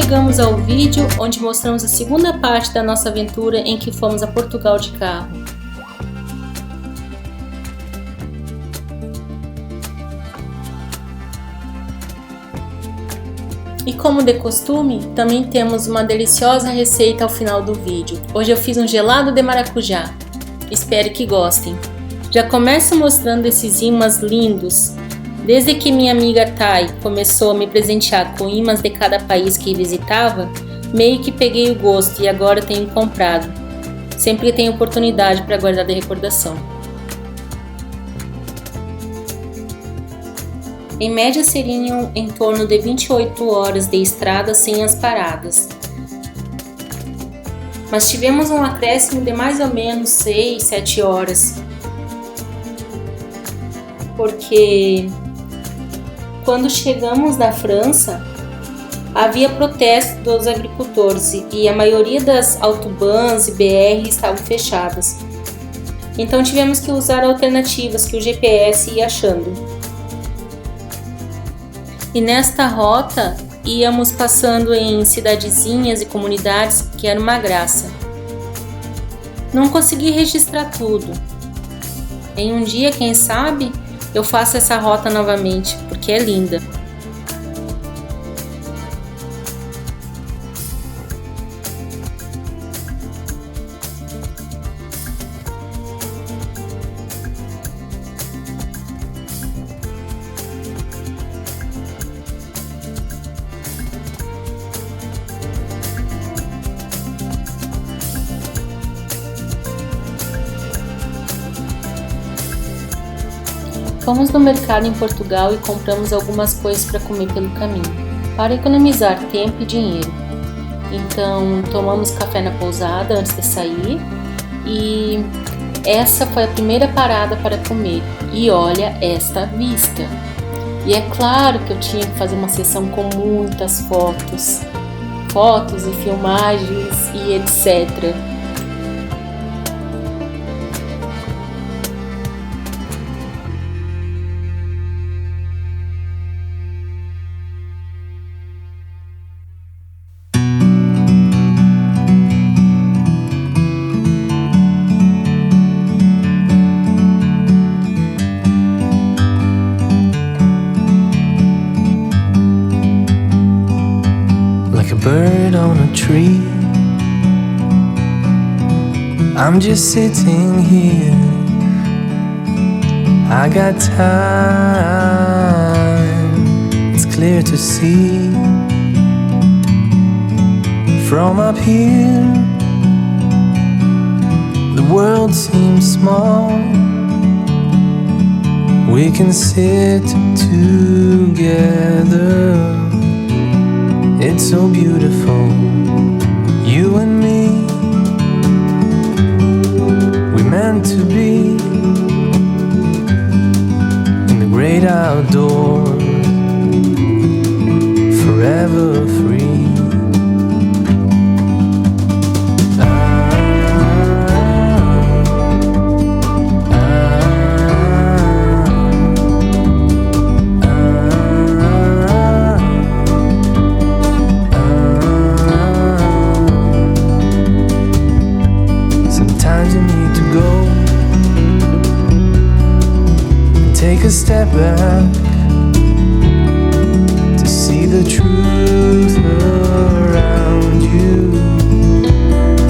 chegamos ao vídeo onde mostramos a segunda parte da nossa aventura em que fomos a Portugal de carro. E como de costume, também temos uma deliciosa receita ao final do vídeo. Hoje eu fiz um gelado de maracujá. Espero que gostem. Já começo mostrando esses imãs lindos. Desde que minha amiga Thay começou a me presentear com imãs de cada país que visitava, meio que peguei o gosto e agora tenho comprado. Sempre tenho oportunidade para guardar de recordação. Em média seriam em torno de 28 horas de estrada sem as paradas. Mas tivemos um acréscimo de mais ou menos 6, 7 horas. Porque quando chegamos na França, havia protesto dos agricultores e a maioria das autobans e BR estavam fechadas. Então tivemos que usar alternativas que o GPS ia achando. E nesta rota íamos passando em cidadezinhas e comunidades que era uma graça. Não consegui registrar tudo. Em um dia, quem sabe, eu faço essa rota novamente, porque é linda. Fomos no mercado em Portugal e compramos algumas coisas para comer pelo caminho, para economizar tempo e dinheiro. Então, tomamos café na pousada antes de sair e essa foi a primeira parada para comer. E olha esta vista! E é claro que eu tinha que fazer uma sessão com muitas fotos e filmagens e etc. Bird on a tree, I'm just sitting here. I got time, it's clear to see. From up here, the world seems small. We can sit together. It's so beautiful, you and me. We meant to be in the great outdoors, forever free. Take a step back to see the truth around you.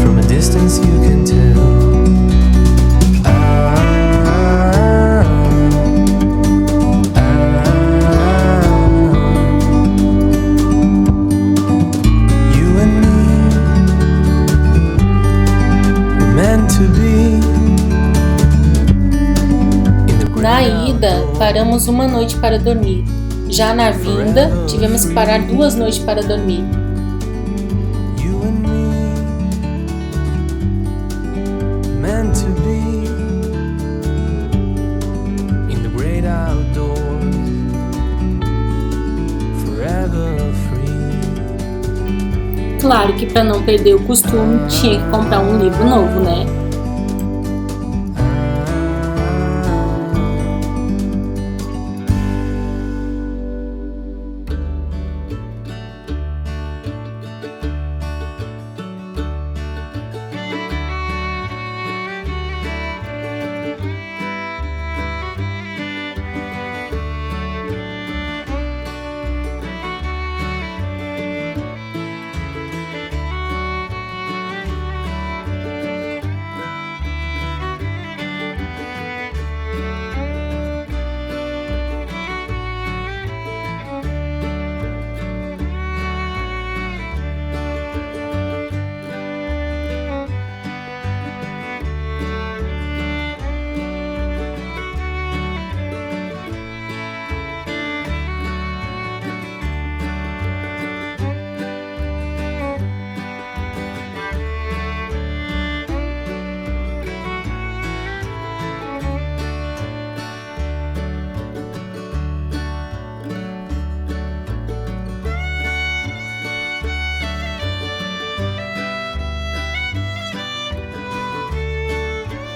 From a distance you can tell. You and me, we're meant to be. Na ida, paramos uma noite para dormir. Já na vinda, tivemos que parar 2 noites para dormir. Claro que para não perder o costume, tinha que comprar um livro novo, né?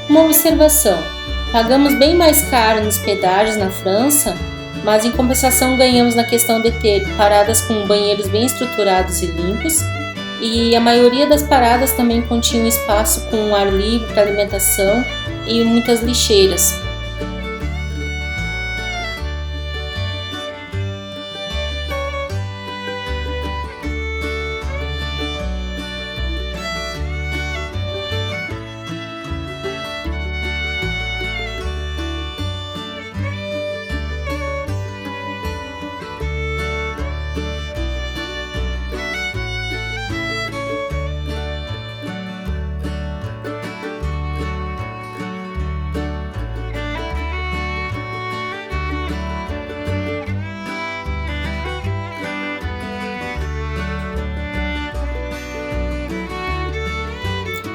Uma observação: pagamos bem mais caro nos pedágios na França, mas em compensação ganhamos na questão de ter paradas com banheiros bem estruturados e limpos, e a maioria das paradas também continham espaço com ar livre para alimentação e muitas lixeiras.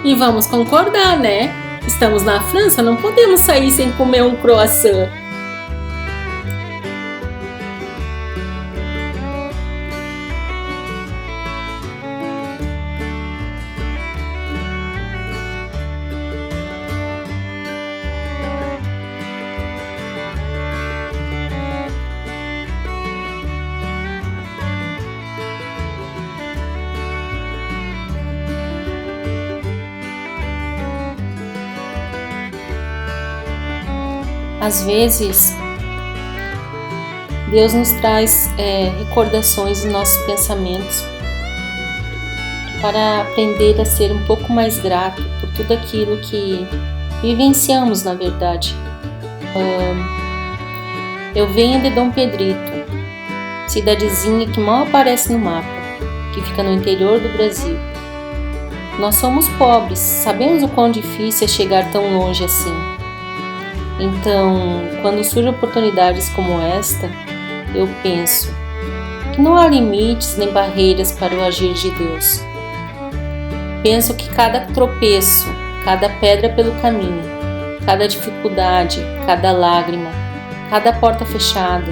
E vamos concordar, né? Estamos na França, não podemos sair sem comer um croissant. Às vezes, Deus nos traz recordações em nossos pensamentos para aprender a ser um pouco mais grato por tudo aquilo que vivenciamos, na verdade. Eu venho de Dom Pedrito, cidadezinha que mal aparece no mapa, que fica no interior do Brasil. Nós somos pobres, sabemos o quão difícil é chegar tão longe assim. Então, quando surgem oportunidades como esta, eu penso que não há limites nem barreiras para o agir de Deus. Penso que cada tropeço, cada pedra pelo caminho, cada dificuldade, cada lágrima, cada porta fechada,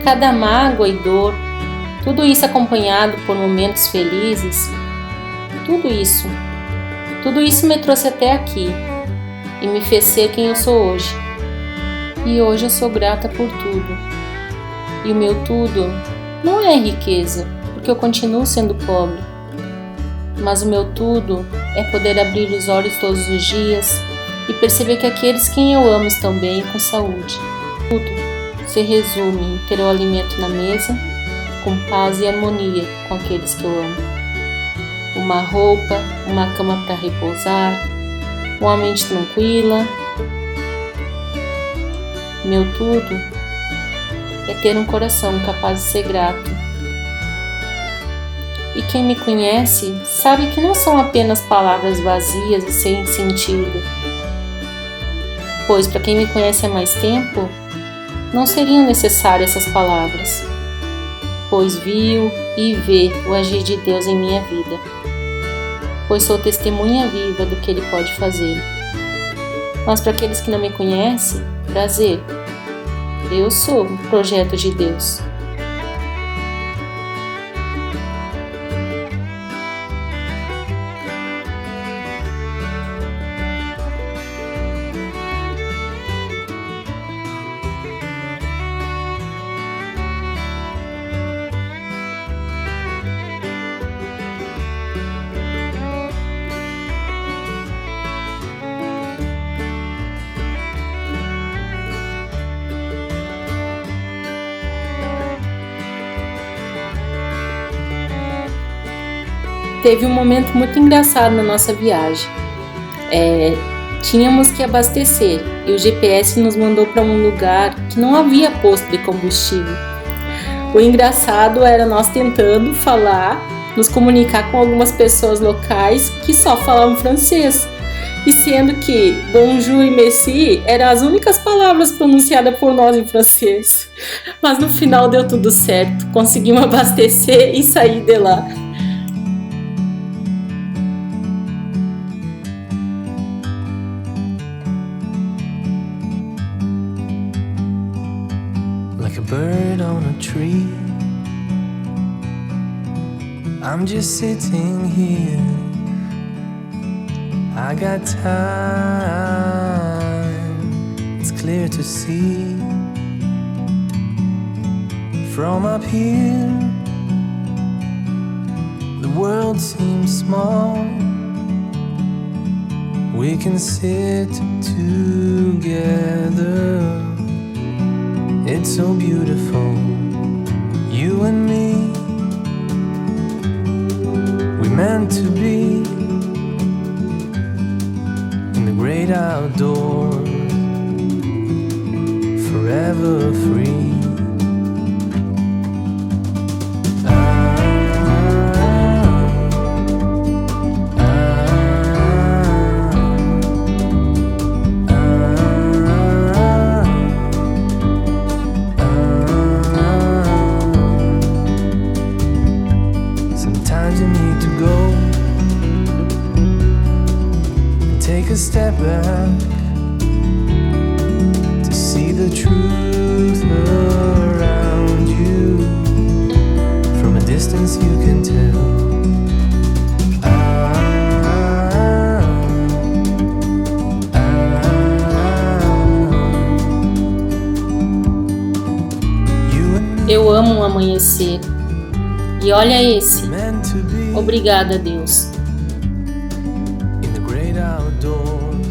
cada mágoa e dor, tudo isso acompanhado por momentos felizes, tudo isso me trouxe até aqui e me fez ser quem eu sou hoje. E hoje eu sou grata por tudo. E o meu tudo não é riqueza, porque eu continuo sendo pobre. Mas o meu tudo é poder abrir os olhos todos os dias e perceber que aqueles quem eu amo estão bem e com saúde. Tudo se resume em ter o alimento na mesa, com paz e harmonia com aqueles que eu amo. Uma roupa, uma cama para repousar, uma mente tranquila. Meu tudo é ter um coração capaz de ser grato. E quem me conhece sabe que não são apenas palavras vazias e sem sentido, pois para quem me conhece há mais tempo, não seriam necessárias essas palavras, pois viu e vê o agir de Deus em minha vida, pois sou testemunha viva do que Ele pode fazer. Mas para aqueles que não me conhecem, prazer, eu sou um projeto de Deus. Teve um momento muito engraçado na nossa viagem. Tínhamos que abastecer e o GPS nos mandou para um lugar que não havia posto de combustível. O engraçado era nós tentando falar, nos comunicar com algumas pessoas locais que só falavam francês, e sendo que bonjour e merci eram as únicas palavras pronunciadas por nós em francês. Mas no final deu tudo certo, conseguimos abastecer e sair de lá. Like a bird on a tree, I'm just sitting here, I got time, it's clear to see. From up here, the world seems small. We can sit together, it's so beautiful. You and me, we meant to be in the great outdoors, forever free. Sometimes you need to go and take a step back to see the truth around you. From a distance you can tell. Eu amo o amanhecer. E olha esse. Meant to be Obrigada, Deus. in the great outdoors,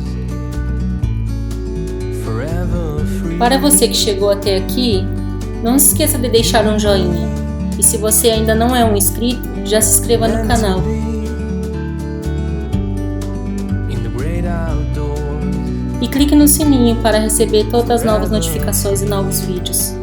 forever free. Para você que chegou até aqui, não se esqueça de deixar um joinha. E se você ainda não é um inscrito, já se inscreva no canal. In the great outdoors, E clique no sininho para receber todas as novas notificações e novos vídeos.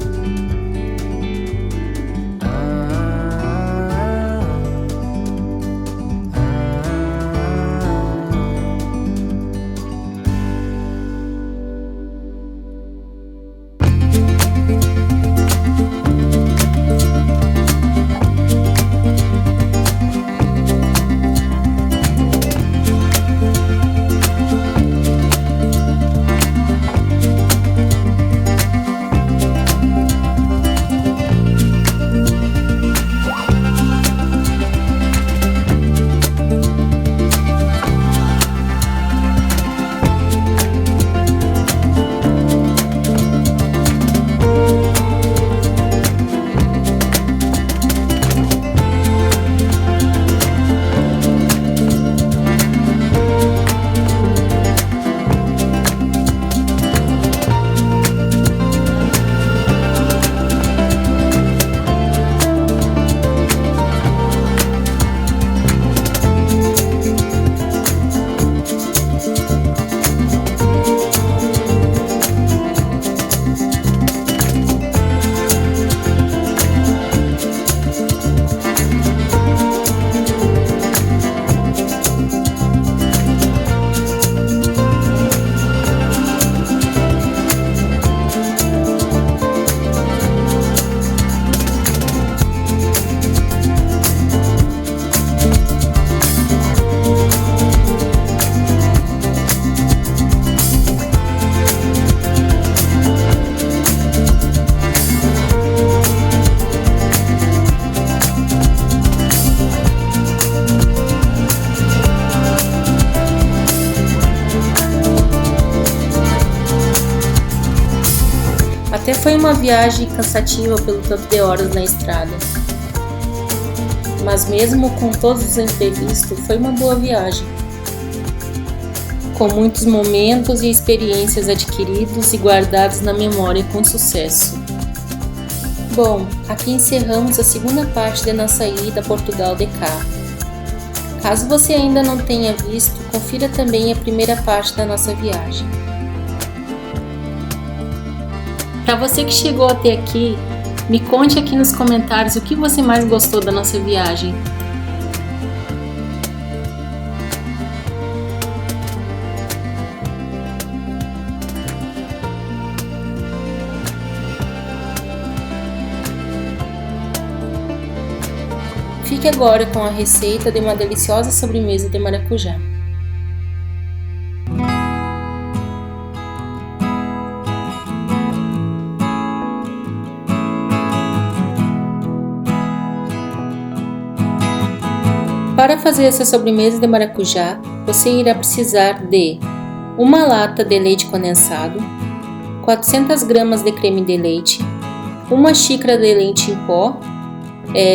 Até foi uma viagem cansativa pelo tanto de horas na estrada. Mas mesmo com todos os imprevistos, foi uma boa viagem. Com muitos momentos e experiências adquiridos e guardados na memória com sucesso. Bom, aqui encerramos a segunda parte da nossa ida a Portugal de carro. Caso você ainda não tenha visto, confira também a primeira parte da nossa viagem. Para você que chegou até aqui, me conte aqui nos comentários o que você mais gostou da nossa viagem. Fique agora com a receita de uma deliciosa sobremesa de maracujá. Para fazer essa sobremesa de maracujá, você irá precisar de uma lata de leite condensado, 400 gramas de creme de leite, uma xícara de leite em pó,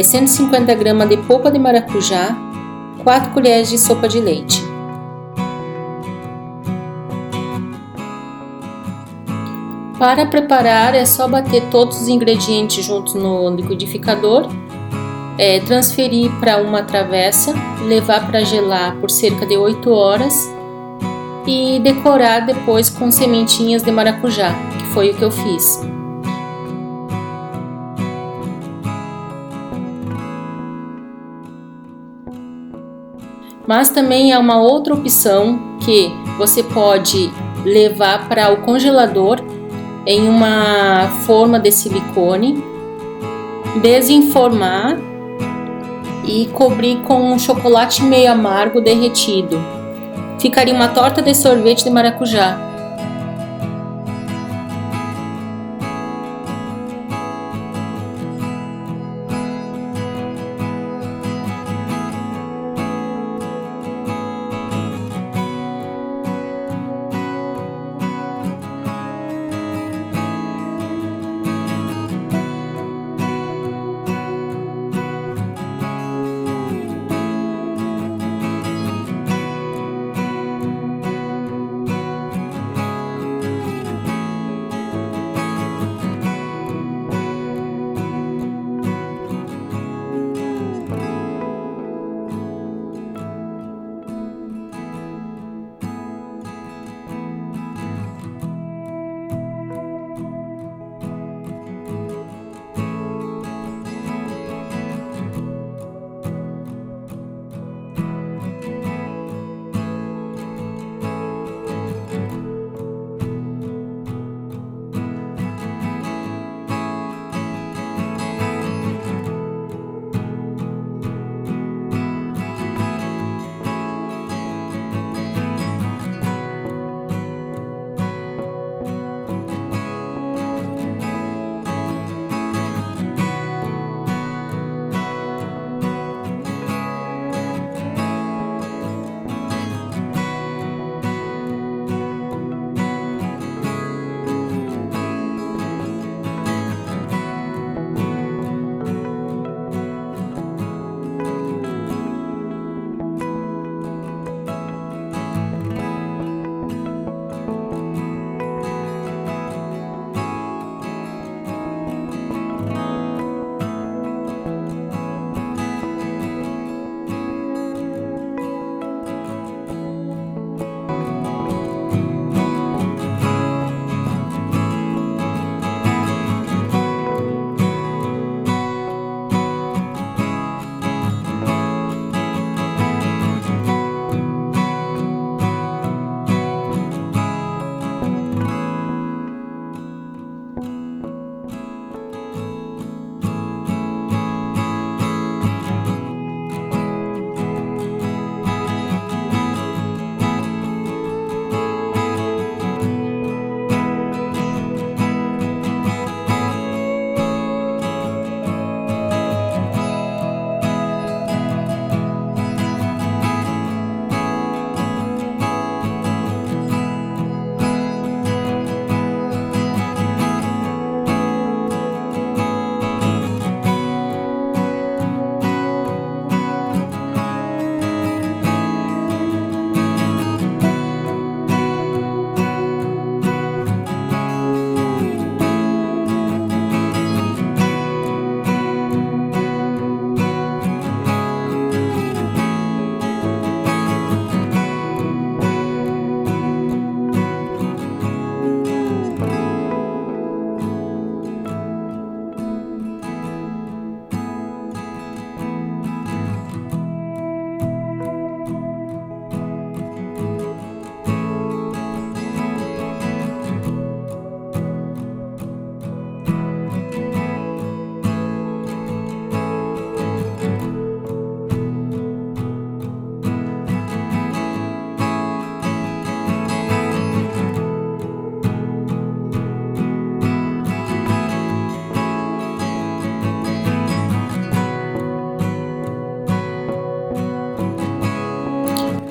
150 gramas de polpa de maracujá, 4 colheres de sopa de leite. Para preparar é só bater todos os ingredientes juntos no liquidificador, transferir para uma travessa, levar para gelar por cerca de 8 horas e decorar depois com sementinhas de maracujá, que foi o que eu fiz. Mas também há uma outra opção que você pode levar para o congelador em uma forma de silicone, desenformar e cobrir com um chocolate meio amargo derretido. Ficaria uma torta de sorvete de maracujá.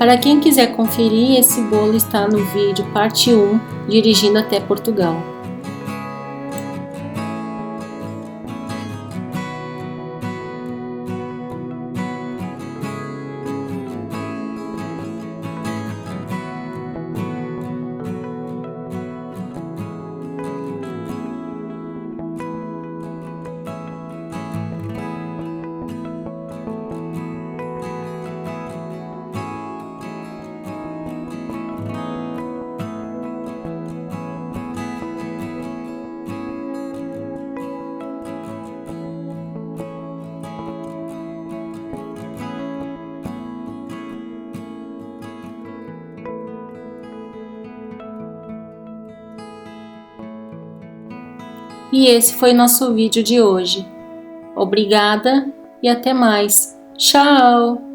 Para quem quiser conferir, esse bolo está no vídeo parte 1, Dirigindo até Portugal. E esse foi nosso vídeo de hoje. Obrigada e até mais. Tchau!